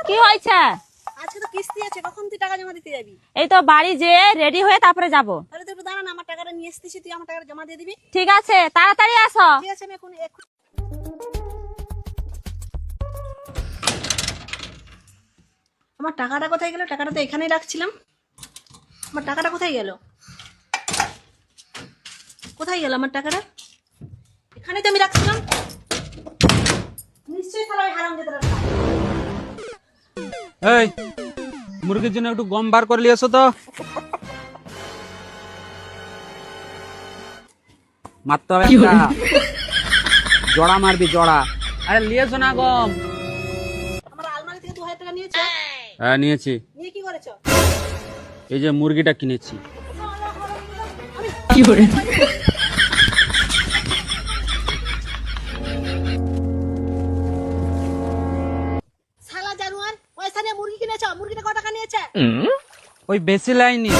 কি হয়েছে? আজকে তো কিস্তি আছে, কখন তুই টাকা জমা দিতে যাবি? এই তো বাড়ি যেয়ে রেডি হয়ে তারপরে যাব। তাহলে তুই একটু দাঁড়া না, আমার টাকাটা নিয়ে এসেছিস, তুই আমার টাকাটা জমা দিয়ে দিবি। ঠিক আছে, তাড়াতাড়ি আসো। ঠিক আছে, আমি এখন আমার টাকাটা কোথায় গেল? টাকাটা তো এখানেই রাখছিলাম। আমার টাকাটা কোথায় গেল? কোথায় গেল আমার টাকাটা? এখানে তো আমি রাখছিলাম। নিশ্চয়ই তাহলে ওই হারামজাদারা খায়। এই মুরগির জন্য একটু গম বার করে নিয়ে এসো তো। মারতে হবে একটা। জড়া মারবি জড়া। আরে নিয়ে এসো না গম। আমার আলমারি থেকে 2000 টাকা নিয়েছো? হ্যাঁ নিয়েছি। নিয়ে কি করেছো? এই যে মুরগিটা কিনেছি। শালা জানুয়ার, পয়সা নিয়ে মুরগি কিনেছো? মুরগিটা কত টাকা নিয়েছে? ওই বেশি লাইনি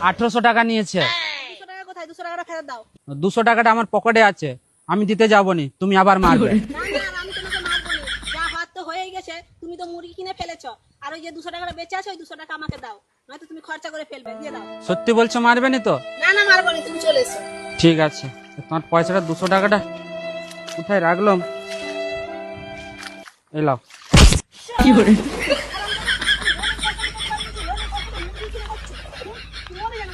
1800 টাকা নিয়েছে। 200 টাকা কোথায়? 200 টাকাটা ফেরত দাও। 200 টাকাটা আমার পকেটে আছে, আমি দিতে যাবনি, তুমি আবার মারবে। না না, আমি তোমাকে মারবো না। যা হাত তো হয়েই গেছে, তুমি তো মুরগি কিনে ফেলেছো। আর ওই যে 200 টাকাটা বেঁচে আছে, ওই 200 টাকা আমাকে দাও, নয়তো তুমি খরচা করে ফেলবে। দিয়ে দাও। সত্যি বলছো মারবে নি তো? না না, মারবো না, তুমি চলে এসো। ঠিক আছে, তোমার পয়সাটা 200 টাকাটা কোথায় রাখলাম? এই লাও। মরে যাবে,